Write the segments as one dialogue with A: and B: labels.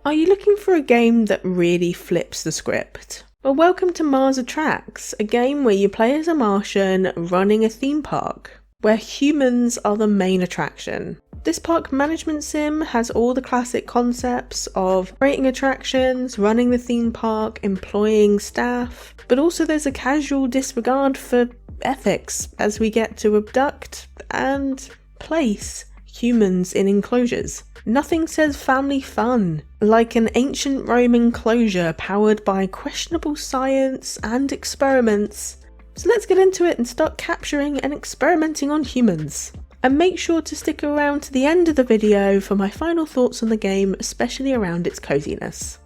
A: Are you looking for a game that really flips the script? Well, welcome to Mars Attracts, a game where you play as a Martian running a theme park, where humans are the main attraction. This park management sim has all the classic concepts of creating attractions, running the theme park, employing staff, but also there's a casual disregard for ethics as we get to abduct and place humans in enclosures. Nothing says family fun like an ancient Rome enclosure powered by questionable science and experiments. So let's get into it and start capturing and experimenting on humans. And make sure to stick around to the end of the video for my final thoughts on the game, especially around its coziness.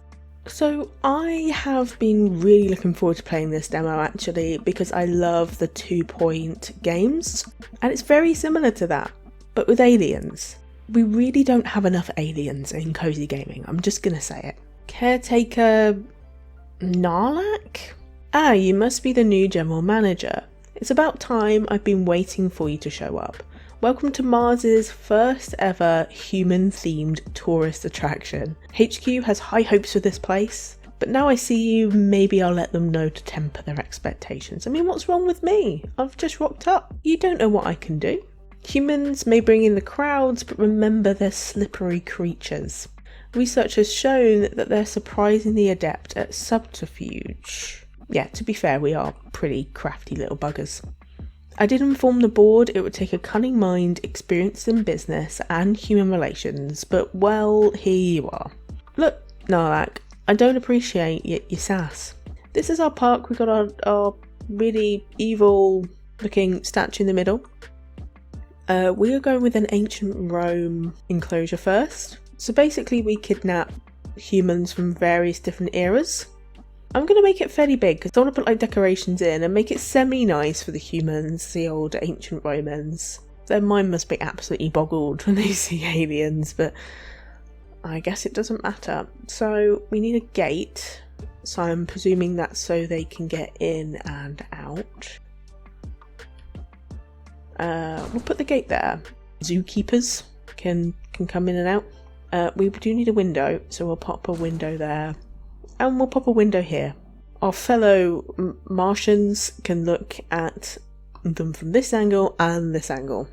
A: So I have been really looking forward to playing this demo actually, because I love the 2-point games, and it's very similar to that, but with aliens. We really don't have enough aliens in cozy gaming, I'm just gonna say it. Caretaker Narlak? Ah, you must be the new general manager. It's about time, I've been waiting for you to show up. Welcome to Mars's first ever human-themed tourist attraction. HQ has high hopes for this place, but now I see you, maybe I'll let them know to temper their expectations. I mean, what's wrong with me? I've just rocked up. You don't know what I can do. Humans may bring in the crowds, but remember they're slippery creatures. Research has shown that they're surprisingly adept at subterfuge. Yeah, to be fair, we are pretty crafty little buggers. I did inform the board it would take a cunning mind, experienced in business and human relations, but well, here you are. Look, Narlak, I don't appreciate your sass. This is our park, we've got our really evil looking statue in the middle. We are going with an ancient Rome enclosure first. So basically we kidnap humans from various different eras. I'm going to make it fairly big because I want to put like decorations in and make it semi-nice for the humans, the old ancient Romans. Their mind must be absolutely boggled when they see aliens, but I guess it doesn't matter. So we need a gate, so I'm presuming that's so they can get in and out. We'll put the gate there. Zookeepers can come in and out. We do need a window, so we'll pop a window there. And we'll pop a window here. Our fellow Martians can look at them from this angle and this angle.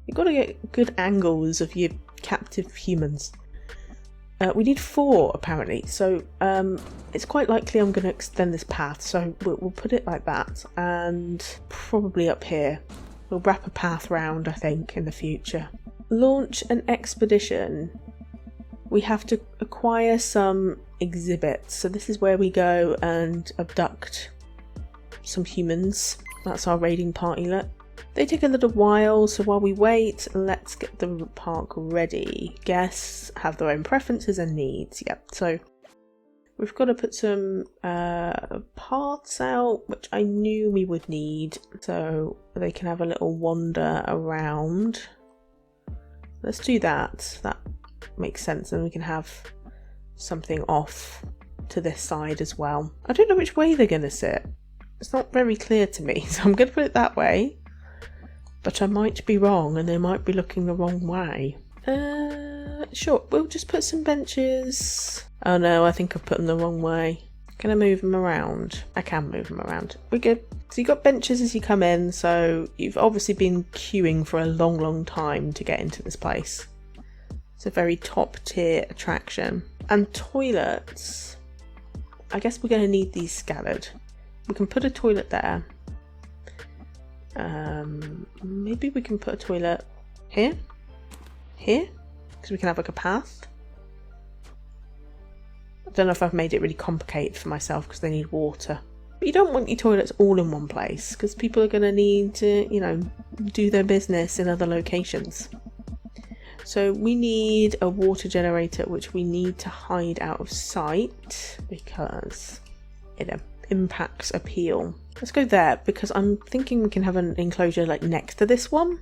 A: You've got to get good angles of your captive humans. We need 4 apparently, so it's quite likely I'm going to extend this path, so we'll put it like that, and probably up here. We'll wrap a path round, I think, in the future. Launch an expedition. We have to acquire some exhibits. So this is where we go and abduct some humans. That's our raiding party, look. They take a little while, so while we wait, let's get the park ready. Guests have their own preferences and needs. Yep, so we've got to put some paths out, which I knew we would need, so they can have a little wander around. Let's do that. That makes sense, and we can have something off to this side as well. I don't know which way they're going to sit. It's not very clear to me, so I'm going to put it that way. But I might be wrong, and they might be looking the wrong way. Sure, we'll just put some benches. Oh no, I think I've put them the wrong way. Can I move them around? I can move them around. We're good. So you've got benches as you come in, so you've obviously been queuing for a long time to get into this place. It's a very top tier attraction. And toilets. I guess we're going to need these scattered. We can put a toilet there. Maybe we can put a toilet here? Here? Because we can have like a path. I don't know if I've made it really complicated for myself because they need water. But you don't want your toilets all in one place because people are going to need to, you know, do their business in other locations. So we need a water generator, which we need to hide out of sight because it impacts appeal. Let's go there because I'm thinking we can have an enclosure like next to this one.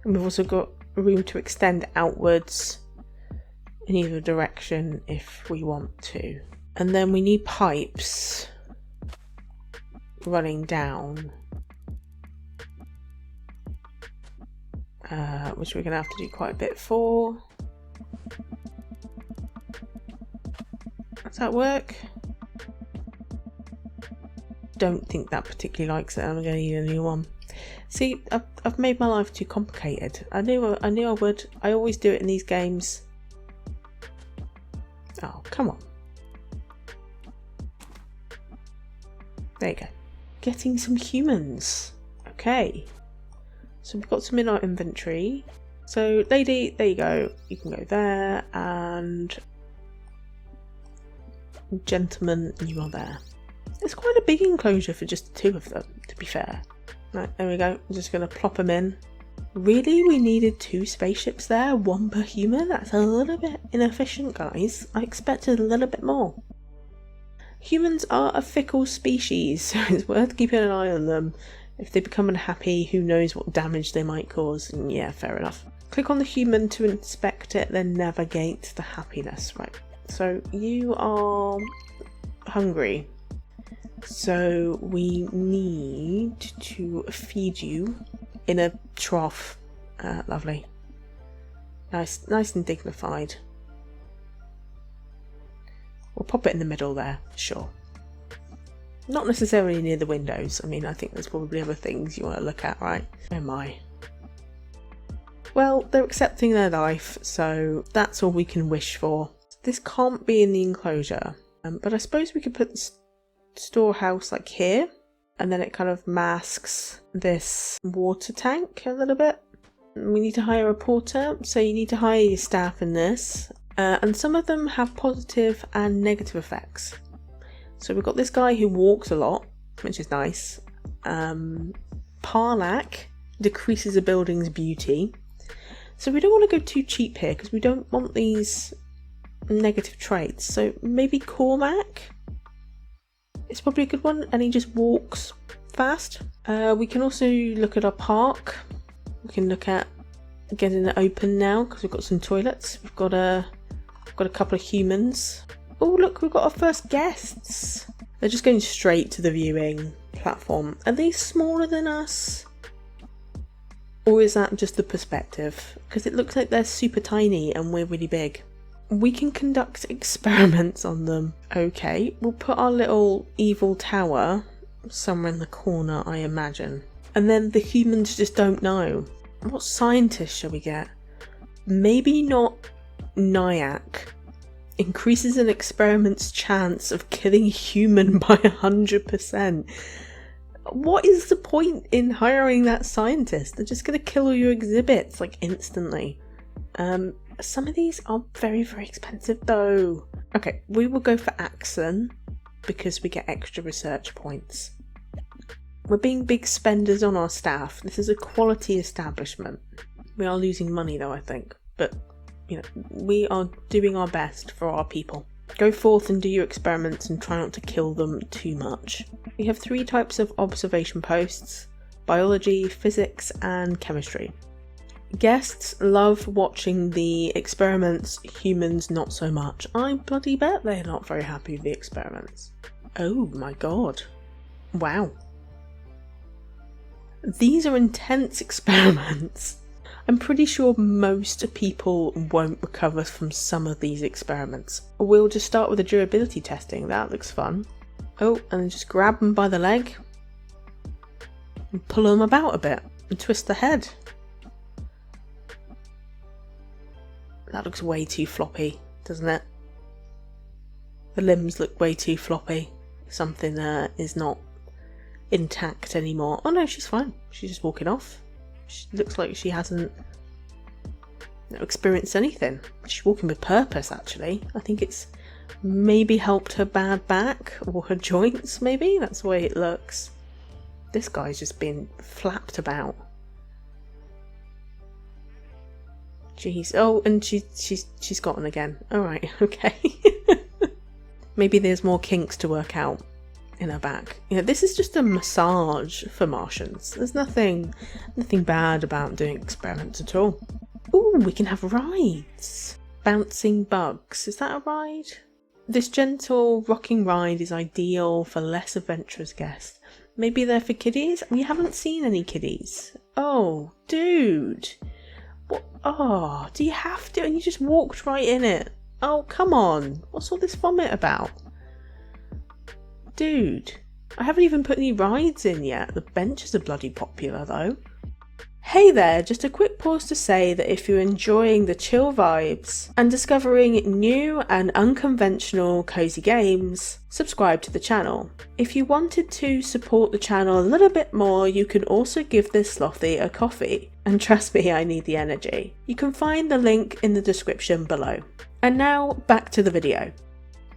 A: And we've also got room to extend outwards in either direction if we want to. And then we need pipes running down, which we're going to have to do quite a bit for. Does that work? Don't think that particularly likes it. I'm going to need a new one. See, I've made my life too complicated. I knew I would. I always do it in these games. Oh, come on. There you go. Getting some humans. Okay. So we've got some in our inventory. So lady, there you go. You can go there. And gentleman, you are there. It's quite a big enclosure for just the two of them, to be fair. Right, there we go. I'm just going to plop them in. Really? We needed 2 spaceships there? 1 per human? That's a little bit inefficient, guys. I expected a little bit more. Humans are a fickle species, so it's worth keeping an eye on them. If they become unhappy, who knows what damage they might cause. And yeah, fair enough. Click on the human to inspect it, then navigate the happiness. Right, so you are hungry. So we need to feed you in a trough. Lovely. Nice and dignified. We'll pop it in the middle there, sure. Not necessarily near the windows. I mean, I think there's probably other things you want to look at, right? Oh my. Well, they're accepting their life, so that's all we can wish for. This can't be in the enclosure, but I suppose we could put the storehouse like here, and then it kind of masks this water tank a little bit. We need to hire a porter, so you need to hire your staff in this, and some of them have positive and negative effects. So we've got this guy who walks a lot, which is nice. Parlak decreases a building's beauty, so we don't want to go too cheap here because we don't want these negative traits. So maybe Cormac. It's probably a good one, and he just walks fast. We can also look at our park. We can look at getting it open now because we've got some toilets. We've got a couple of humans. Oh look, we've got our first guests. They're just going straight to the viewing platform. Are they smaller than us? Or is that just the perspective? Because it looks like they're super tiny and we're really big. We can conduct experiments on them. Okay, we'll put our little evil tower somewhere in the corner, I imagine. And then the humans just don't know. What scientist shall we get? Maybe not Nyack. Increases an experiment's chance of killing a human by 100%. What is the point in hiring that scientist? They're just going to kill all your exhibits like instantly. Some of these are very, very expensive though. Okay, we will go for Axon because we get extra research points. We're being big spenders on our staff. This is a quality establishment. We are losing money though, I think. But, you know, we are doing our best for our people. Go forth and do your experiments and try not to kill them too much. We have 3 types of observation posts: biology, physics, and chemistry. Guests love watching the experiments, humans not so much. I bloody bet they're not very happy with the experiments. Oh my god. Wow. These are intense experiments. I'm pretty sure most people won't recover from some of these experiments. We'll just start with the durability testing. That looks fun. Oh, and just grab them by the leg and pull them about a bit and twist the head. That looks way too floppy, doesn't it? The limbs look way too floppy. Something is not intact anymore. Oh no, she's fine. She's just walking off. She looks like she hasn't experienced anything. She's walking with purpose, actually. I think it's maybe helped her bad back or her joints, maybe. That's the way it looks. This guy's just been flapped about. Jeez. Oh, and she's gotten again. Alright, okay. Maybe there's more kinks to work out in her back. You know, this is just a massage for Martians. There's nothing bad about doing experiments at all. Ooh, we can have rides. Bouncing bugs. Is that a ride? This gentle rocking ride is ideal for less adventurous guests. Maybe they're for kiddies? We haven't seen any kiddies. Oh, dude. What? Oh, do you have to? And you just walked right in it. Oh, come on. What's all this vomit about? Dude, I haven't even put any rides in yet. The benches are bloody popular though. Hey there, just a quick pause to say that if you're enjoying the chill vibes and discovering new and unconventional cozy games, subscribe to the channel. If you wanted to support the channel a little bit more, you can also give this Slothee a coffee. And trust me, I need the energy. You can find the link in the description below. And now, back to the video.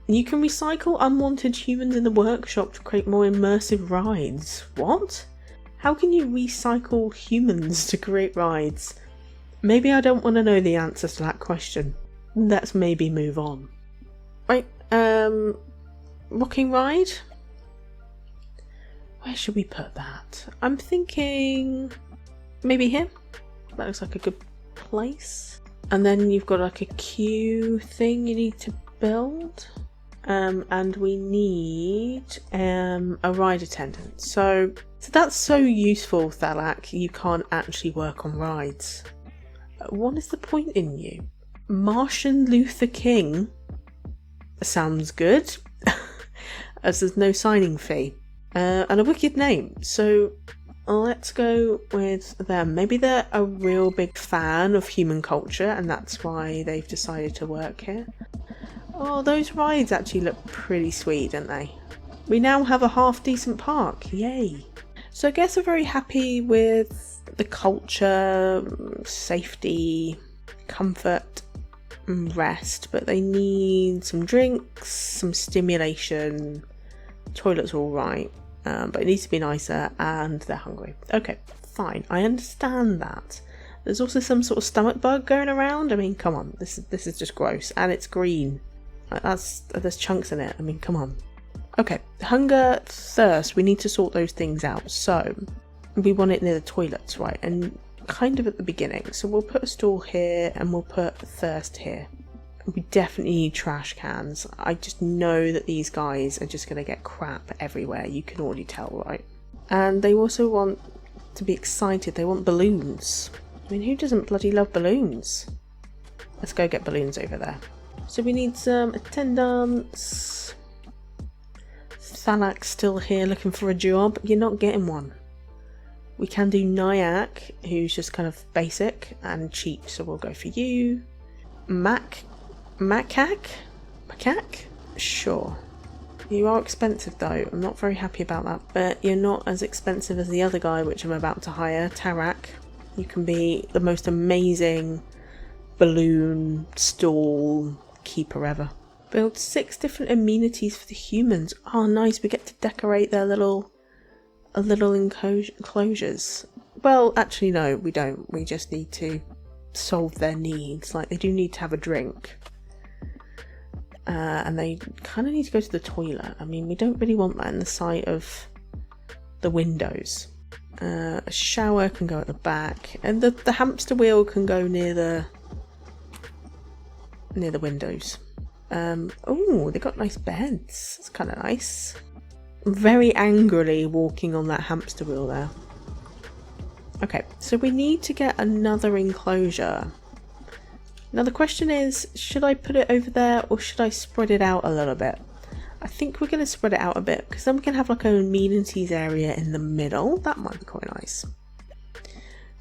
A: You can recycle unwanted humans in the workshop to create more immersive rides. What? How can you recycle humans to create rides? Maybe I don't want to know the answers to that question. Let's maybe move on. Right, rocking ride? Where should we put that? I'm thinking maybe here. That looks like a good place. And then you've got like a queue thing you need to build. And we need a ride attendant. So that's so useful, Thalak. You can't actually work on rides. What is the point in you? Martian Luther King sounds good, as there's no signing fee. And a wicked name. So let's go with them. Maybe they're a real big fan of human culture and that's why they've decided to work here. Oh, those rides actually look pretty sweet, don't they? We now have a half decent park, yay! So I guess we're very happy with the culture, safety, comfort and rest, but they need some drinks, some stimulation, toilet's alright, but it needs to be nicer and they're hungry. Okay, fine, I understand that. There's also some sort of stomach bug going around. I mean, come on, this is just gross, and it's green. There's chunks in it. I mean, come on. Okay, hunger, thirst. We need to sort those things out. So we want it near the toilets, right? And kind of at the beginning. So we'll put a stool here and we'll put thirst here. We definitely need trash cans. I just know that these guys are just going to get crap everywhere. You can already tell, right? And they also want to be excited. They want balloons. I mean, who doesn't bloody love balloons? Let's go get balloons over there. So we need some attendants. Thalak's still here looking for a job. You're not getting one. We can do Nyack, who's just kind of basic and cheap, so we'll go for you. Macaque? Sure. You are expensive though. I'm not very happy about that. But you're not as expensive as the other guy, which I'm about to hire, Tarak. You can be the most amazing balloon stall keeper ever. Build 6 different amenities for the humans. Oh nice, we get to decorate their little enclosures. Well, actually no, we don't. We just need to solve their needs. Like, they do need to have a drink. And they kind of need to go to the toilet. I mean, we don't really want that in the sight of the windows. A shower can go at the back. And the hamster wheel can go near the windows. Oh, they got nice beds. That's kind of nice. Very angrily walking on that hamster wheel there. Okay, so we need to get another enclosure. Now the question is, should I put it over there or should I spread it out a little bit? I think we're going to spread it out a bit because then we can have like an amenities area in the middle. That might be quite nice.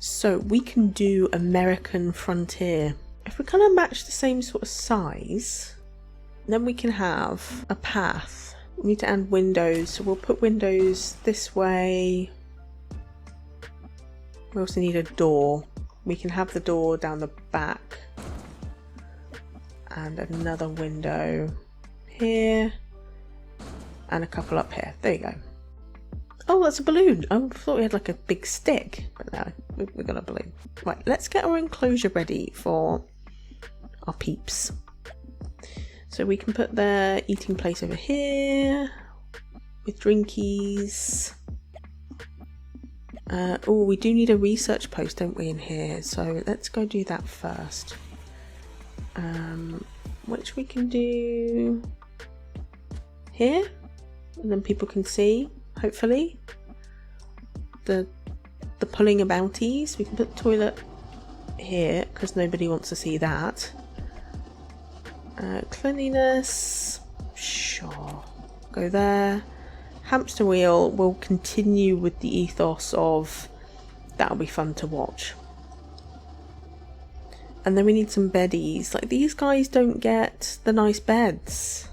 A: So we can do American Frontier. If we kind of match the same sort of size, then we can have a path. We need to add windows, so we'll put windows this way. We also need a door. We can have the door down the back. And another window here. And a couple up here. There you go. Oh, that's a balloon. I thought we had like a big stick. But no, we've got a balloon. Right, let's get our enclosure ready for our peeps. So we can put their eating place over here with drinkies. Oh, we do need a research post, don't we, in here? So let's go do that first. Which we can do here, and then people can see, hopefully, the pulling abouties. We can put the toilet here because nobody wants to see that. Cleanliness, sure, go there. Hamster wheel will continue with the ethos of that'll be fun to watch. And then we need some beddies. Like, these guys don't get the nice beds.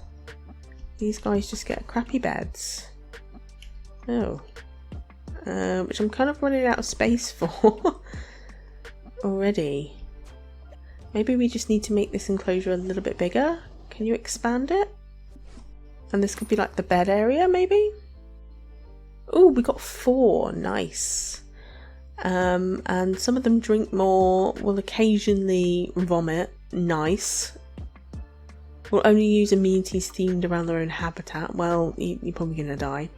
A: These guys just get crappy beds. Oh. Which I'm kind of running out of space for already. Maybe we just need to make this enclosure a little bit bigger. Can you expand it? And this could be like the bed area, maybe? Oh, we got 4. Nice. And some of them drink more, will occasionally vomit. Nice. Will only use amenities themed around their own habitat. Well, you're probably going to die,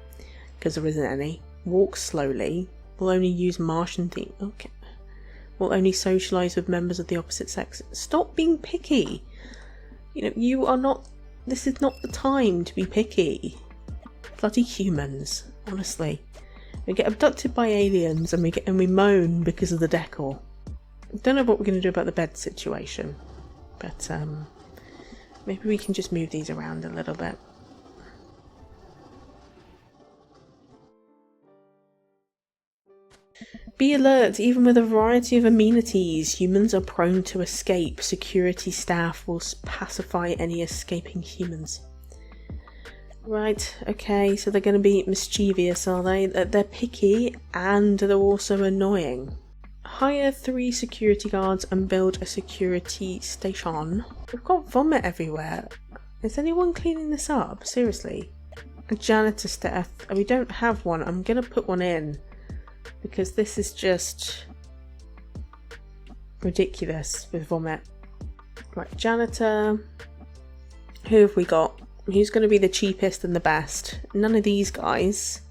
A: because there isn't any. Walk slowly. Will only use Martian theme. Okay. Will only socialise with members of the opposite sex. Stop being picky. You know, you are not... This is not the time to be picky. Bloody humans, honestly. We get abducted by aliens and we moan because of the decor. Don't know what we're going to do about the bed situation, but maybe we can just move these around a little bit. Be alert, even with a variety of amenities, humans are prone to escape. Security staff will pacify any escaping humans. Right, okay, so they're going to be mischievous, are they? They're picky and they're also annoying. Hire 3 security guards and build a security station. We've got vomit everywhere. Is anyone cleaning this up? Seriously. A janitor staff. We don't have one. I'm going to put one in because this is just ridiculous with vomit. Right, janitor. Who have we got? Who's going to be the cheapest and the best? None of these guys.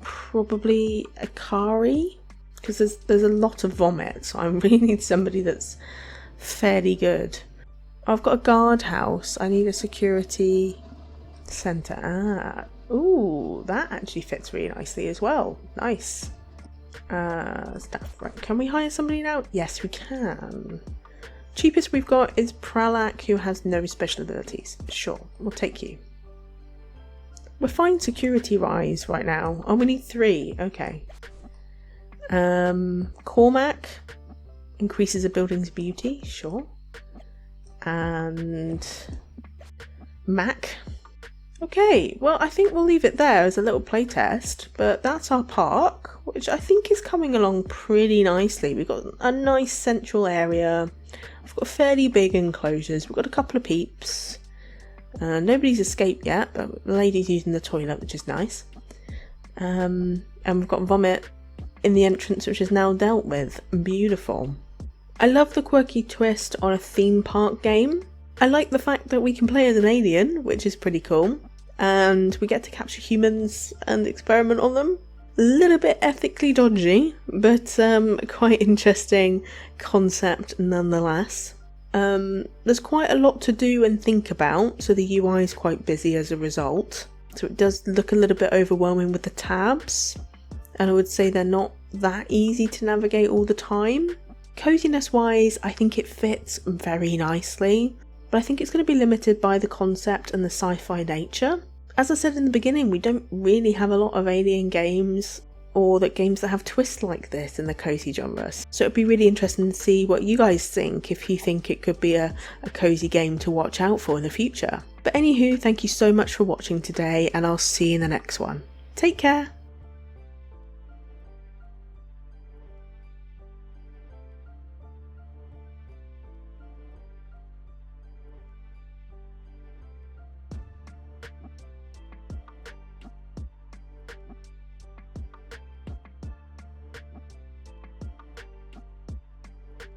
A: Probably Akari, because there's a lot of vomit, so I really need somebody that's fairly good. I've got a guardhouse. I need a security centre. Ah, ooh, that actually fits really nicely as well. Nice. Staff. Right, can we hire somebody now? Yes, we can. Cheapest we've got is Pralak, who has no special abilities. Sure, we'll take you. We're fine security rise right now. Oh, we need 3. Okay. Cormac increases a building's beauty. Sure. And Mac. Okay, well, I think we'll leave it there as a little playtest, but that's our park, which I think is coming along pretty nicely. We've got a nice central area. We've got fairly big enclosures. We've got a couple of peeps. Nobody's escaped yet, but the lady's using the toilet, which is nice. And we've got vomit in the entrance, which is now dealt with. Beautiful. I love the quirky twist on a theme park game. I like the fact that we can play as an alien, which is pretty cool. And we get to capture humans and experiment on them. A little bit ethically dodgy, but quite interesting concept nonetheless. There's quite a lot to do and think about, so the UI is quite busy as a result. So it does look a little bit overwhelming with the tabs, and I would say they're not that easy to navigate all the time. Coziness wise, I think it fits very nicely, but I think it's going to be limited by the concept and the sci-fi nature. As I said in the beginning, we don't really have a lot of alien games or games that have twists like this in the cozy genre. So it'd be really interesting to see what you guys think, if you think it could be a cozy game to watch out for in the future. But anywho, thank you so much for watching today, and I'll see you in the next one. Take care!